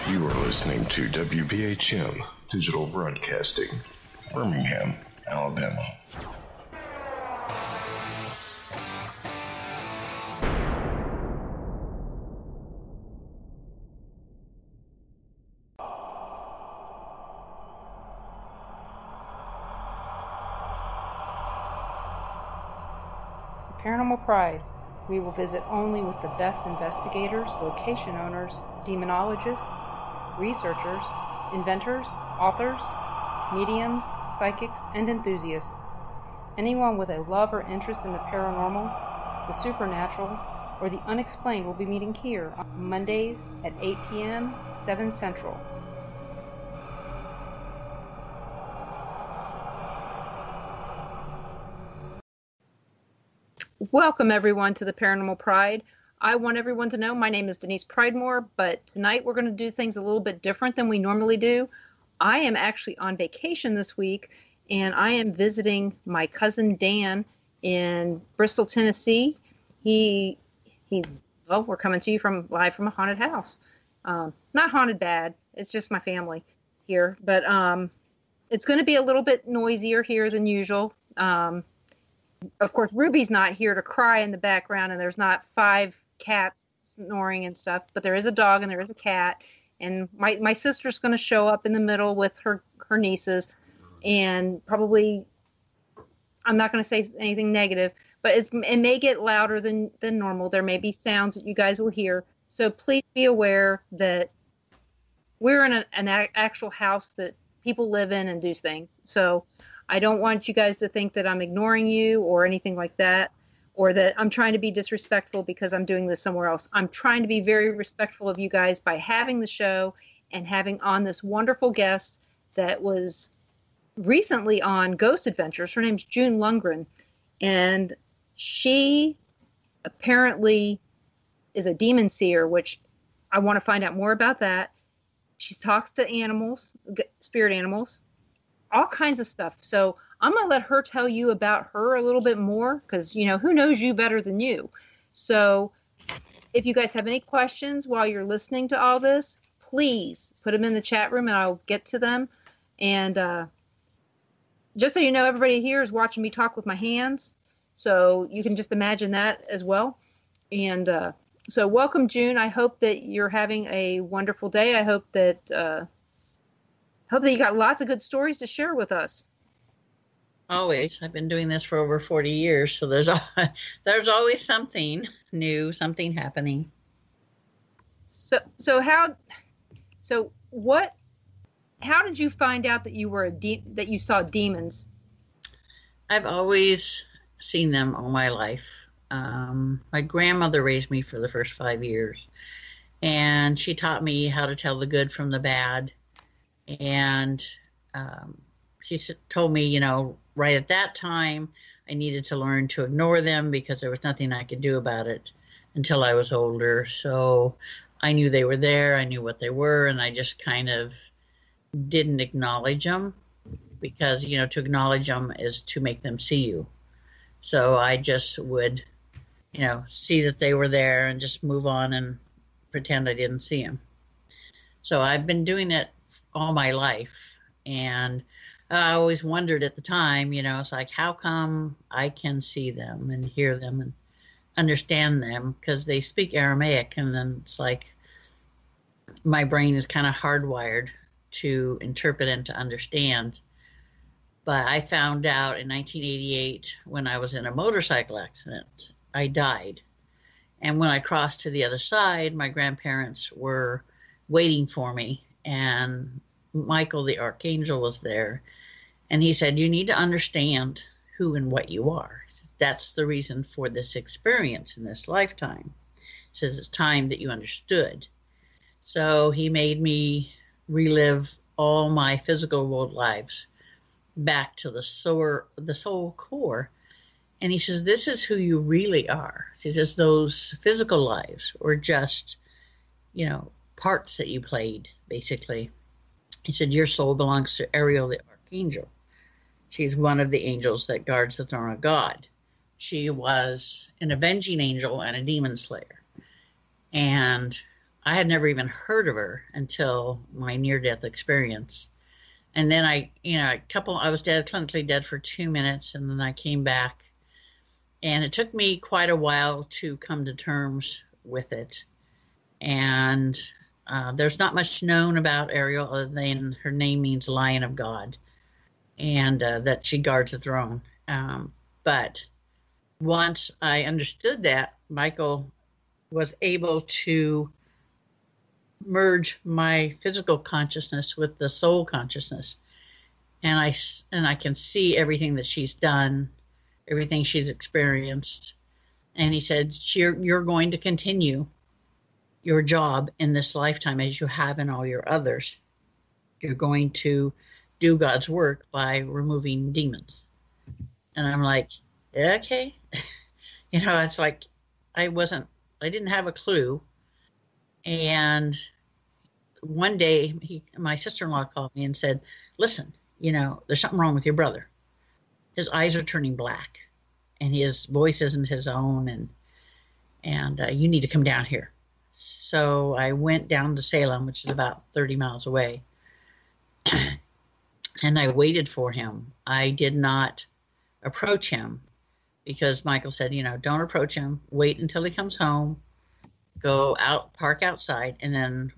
You are listening to WBHM Digital Broadcasting, Birmingham, Alabama. Paranormal Pride. We will visit only with the best investigators, location owners, demonologists, researchers, inventors, authors, mediums, psychics, and enthusiasts. Anyone with a love or interest in the paranormal, the supernatural, or the unexplained will be meeting here on Mondays at 8 p.m., 7 Central. Welcome, everyone, to the Paranormal Pride. I want everyone to know my name is Denise Pridemore, but tonight we're going to do things a little bit different than we normally do. I am actually on vacation this week, and I am visiting my cousin Dan in Bristol, Tennessee. We're coming to you live from a haunted house. Not haunted bad, it's just my family here, but it's going to be a little bit noisier here than usual. Of course, Ruby's not here to cry in the background, and there's not 5 cats snoring and stuff, but there is a dog and there is a cat, and my sister's going to show up in the middle with her nieces, and probably, I'm not going to say anything negative, but it may get louder than normal. There may be sounds that you guys will hear, so please be aware that we're in an actual house that people live in and do things, so I don't want you guys to think that I'm ignoring you or anything like that, or that I'm trying to be disrespectful because I'm doing this somewhere else. I'm trying to be very respectful of you guys by having the show and having on this wonderful guest that was recently on Ghost Adventures. Her name's June Lundgren, and she apparently is a demon seer, which I want to find out more about that. She talks to animals, spirit animals, all kinds of stuff. So I'm going to let her tell you about her a little bit more, because, you know, who knows you better than you? So if you guys have any questions while you're listening to all this, please put them in the chat room and I'll get to them. And just so you know, everybody here is watching me talk with my hands. So you can just imagine that as well. And so welcome, June. I hope that you're having a wonderful day. I hope that you got lots of good stories to share with us. Always. I've been doing this for over 40 years, so there's always something new, something happening. So how did you find out that you were that you saw demons? I've always seen them all my life. My grandmother raised me for the first 5 years, and she taught me how to tell the good from the bad. And she told me, you know, right at that time, I needed to learn to ignore them because there was nothing I could do about it until I was older. So I knew they were there. I knew what they were. And I just kind of didn't acknowledge them because, you know, to acknowledge them is to make them see you. So I just would, you know, see that they were there and just move on and pretend I didn't see them. So I've been doing it all my life, and I always wondered at the time, you know, it's like, how come I can see them and hear them and understand them? Because they speak Aramaic, and then it's like my brain is kind of hardwired to interpret and to understand. But I found out in 1988 when I was in a motorcycle accident, I died. And when I crossed to the other side, my grandparents were waiting for me, and Michael the Archangel was there, and he said, you need to understand who and what you are. That's the reason for this experience in this lifetime. He says it's time that you understood. So he made me relive all my physical world lives back to the soul core. And he says, this is who you really are. He says, those physical lives were just, you know, parts that you played, basically. He said, your soul belongs to Ariel the Archangel. She's one of the angels that guards the throne of God. She was an avenging angel and a demon slayer. And I had never even heard of her until my near-death experience. And then I was dead, clinically dead for 2 minutes, and then I came back. And it took me quite a while to come to terms with it. And there's not much known about Ariel other than her name means Lion of God, and that she guards the throne. But once I understood that, Michael was able to merge my physical consciousness with the soul consciousness, and I can see everything that she's done, everything she's experienced. And he said, you're going to continue your job in this lifetime as you have in all your others. You're going to do God's work by removing demons. And I'm like, okay. It's like I didn't have a clue. And one day my sister-in-law called me and said, listen, there's something wrong with your brother. His eyes are turning black and his voice isn't his own, and you need to come down here. So I went down to Salem, which is about 30 miles away, and I waited for him. I did not approach him because Michael said, don't approach him. Wait until he comes home. Go out, park outside, and then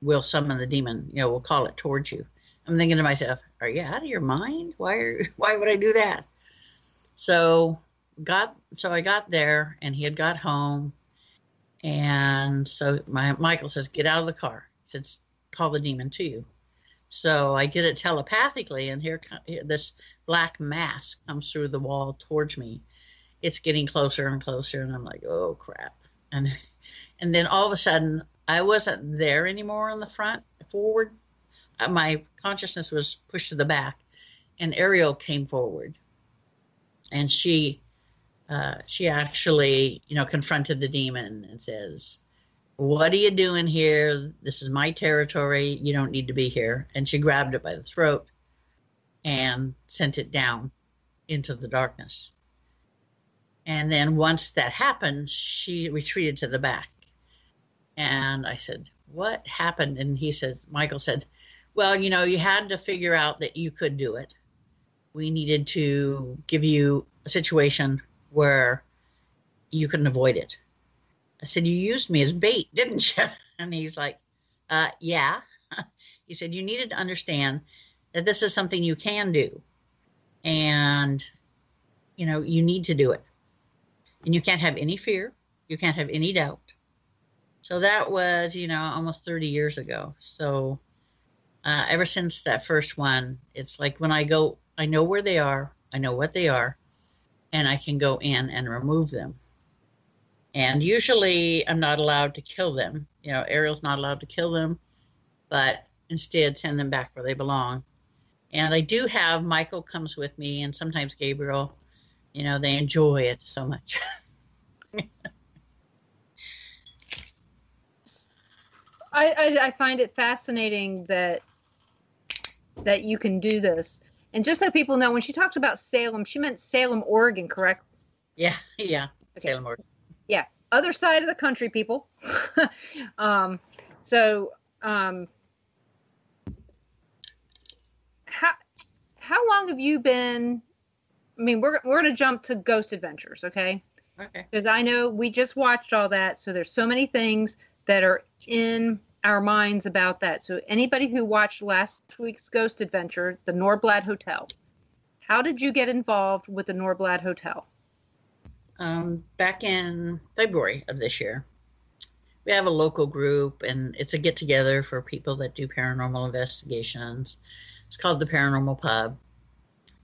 we'll summon the demon. We'll call it towards you. I'm thinking to myself, are you out of your mind? Why would I do that? So I got there, and he had got home. And so Michael says, get out of the car. He says, call the demon to you. So I did it telepathically, and here this black mass comes through the wall towards me. It's getting closer and closer, and I'm like, oh, crap. And then all of a sudden, I wasn't there anymore in the front, forward. My consciousness was pushed to the back, and Ariel came forward. And she actually, confronted the demon and says, what are you doing here? This is my territory. You don't need to be here. And she grabbed it by the throat and sent it down into the darkness. And then once that happened, she retreated to the back. And I said, what happened? And Michael said, well, you had to figure out that you could do it. We needed to give you a situation where you couldn't avoid it. I said, you used me as bait, didn't you? And he's like, yeah. He said, you needed to understand that this is something you can do. And, you need to do it. And you can't have any fear. You can't have any doubt. So that was, almost 30 years ago. So ever since that first one, it's like when I go, I know where they are. I know what they are. And I can go in and remove them. And usually I'm not allowed to kill them. Ariel's not allowed to kill them, but instead send them back where they belong. And I do have Michael comes with me, and sometimes Gabriel. They enjoy it so much. I find it fascinating that you can do this. And just so people know, when she talked about Salem, she meant Salem, Oregon, correct? Yeah. Okay. Salem, Oregon. Yeah, other side of the country, people. How long have you been? I mean, we're going to jump to Ghost Adventures, okay? Okay. Because I know we just watched all that, so there's so many things that are in our minds about that. So anybody who watched last week's Ghost Adventure, the Norblad Hotel, how did you get involved with the Norblad Hotel? Back in February of this year. We have a local group, and it's a get-together for people that do paranormal investigations. It's called the Paranormal Pub.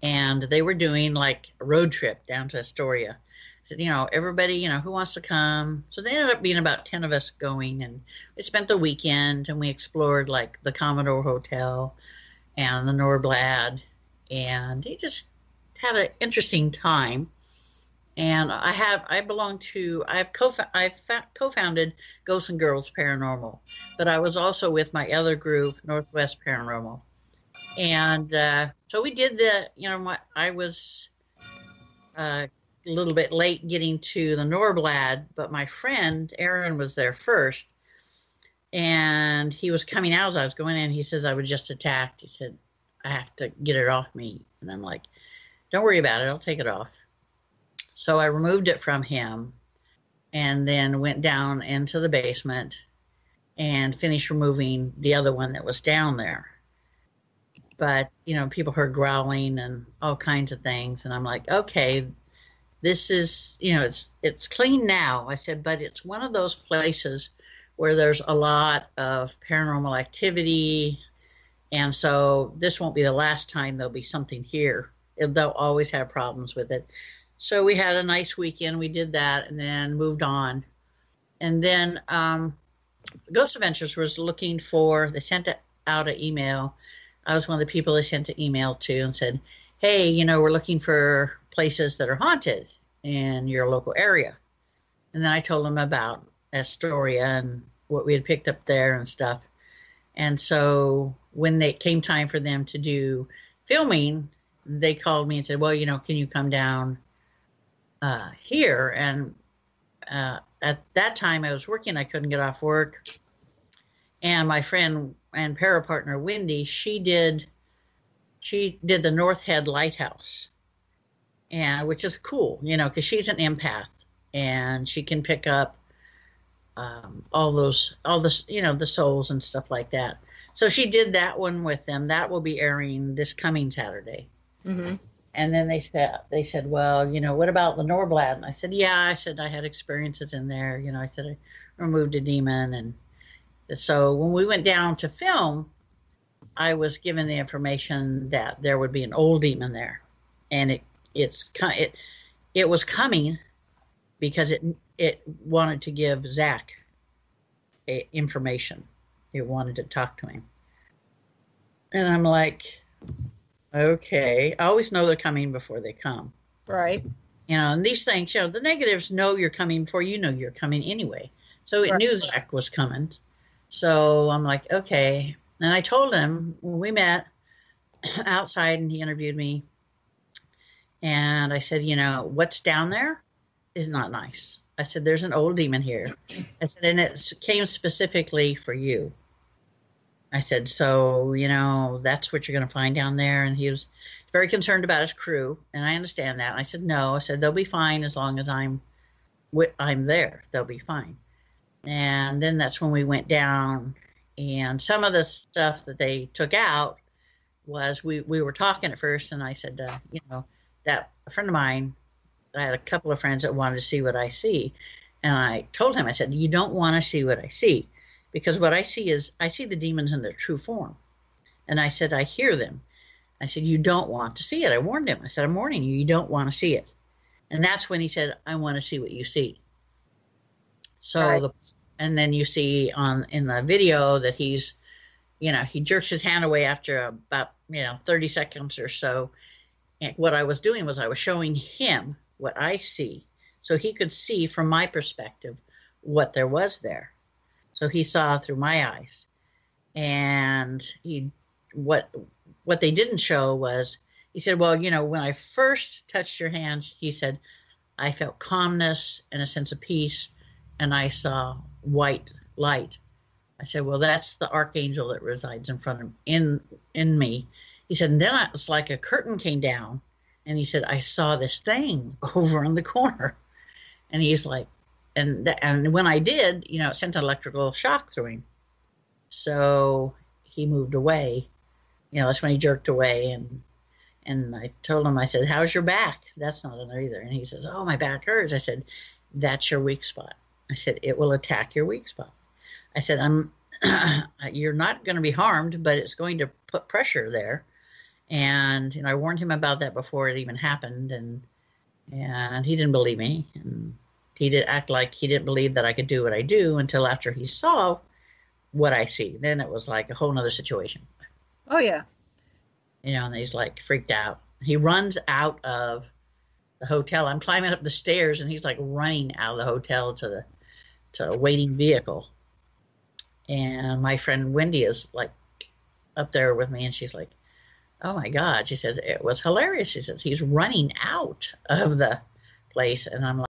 And they were doing like a road trip down to Astoria. Said, everybody, who wants to come? So they ended up being about 10 of us going, and we spent the weekend, and we explored like the Commodore Hotel and the Norblad, and it just had an interesting time. And I've co-founded Ghosts and Girls Paranormal, but I was also with my other group, Northwest Paranormal. And so we did I was a little bit late getting to the Norblad, but my friend Aaron was there first. And he was coming out as I was going in. He says, I was just attacked. He said, I have to get it off me. And I'm like, don't worry about it. I'll take it off. So I removed it from him and then went down into the basement and finished removing the other one that was down there. But, you know, people heard growling and all kinds of things. And I'm like, okay, this is, you know, it's clean now. I said, but it's one of those places where there's a lot of paranormal activity. And so this won't be the last time there'll be something here. They'll always have problems with it. So we had a nice weekend. We did that and then moved on. And then Ghost Adventures was looking for, they sent out an email. I was one of the people they sent an email to and said, hey, you know, we're looking for places that are haunted in your local area. And then I told them about Astoria and what we had picked up there and stuff. And so when they came time for them to do filming, they called me and said, well, you know, can you come down here? And at that time I was working. I couldn't get off work. And my friend and para partner, Wendy, she did the North Head Lighthouse, and which is cool, you know, because she's an empath and she can pick up all this, you know, the souls and stuff like that. So she did that one with them. That will be airing this coming Saturday. Mm-hmm. And then they said, well, you know, what about the Norblad? And I said, yeah, I said I had experiences in there. You know, I said I removed a demon. And so when we went down to film, I was given the information that there would be an old demon there, and it was coming because it wanted to give Zach information. It wanted to talk to him, and I'm like, okay. I always know they're coming before they come, right? You know, and these things, you know, the negatives know you're coming before you know you're coming anyway. So it knew Zach was coming. So I'm like, okay. And I told him when we met outside and he interviewed me, and I said, you know, what's down there is not nice. I said, there's an old demon here. I said, and it came specifically for you. I said, so, you know, that's what you're going to find down there. And he was very concerned about his crew. And I understand that. And I said, no, I said, they'll be fine as long as I'm there. They'll be fine. And then that's when we went down, and some of the stuff that they took out was we were talking at first, and I said, you know, that a friend of mine, I had a couple of friends that wanted to see what I see. And I told him, I said, you don't want to see what I see, because what I see is I see the demons in their true form. And I said, I hear them. I said, you don't want to see it. I warned him. I said, I'm warning you, you don't want to see it. And that's when he said, I want to see what you see. So, and then you see in the video that he's, you know, he jerks his hand away after about, you know, 30 seconds or so. And what I was doing was I was showing him what I see, so he could see from my perspective what there was there. So he saw through my eyes. And what they didn't show was, he said, well, you know, when I first touched your hands, he said, I felt calmness and a sense of peace, and I saw white light. I said, well, that's the archangel that resides in front of in me. He said, and then it was like a curtain came down, and he said, I saw this thing over in the corner. And he's like, and when I did, you know, it sent an electrical shock through him. So he moved away. You know, that's when he jerked away. And I told him, I said, how's your back? That's not in there either. And he says, oh, my back hurts. I said, that's your weak spot. I said, it will attack your weak spot. I said, you're not going to be harmed, but it's going to put pressure there. And I warned him about that before it even happened. And he didn't believe me. And he did act like he didn't believe that I could do what I do until after he saw what I see. Then it was like a whole nother situation. Oh, yeah. You know, and he's like freaked out. He runs out of the hotel. I'm climbing up the stairs, and he's like running out of the hotel to a waiting vehicle. And my friend Wendy is like up there with me, and she's like, oh my God. She says, it was hilarious. She says, he's running out of the place. And I'm like,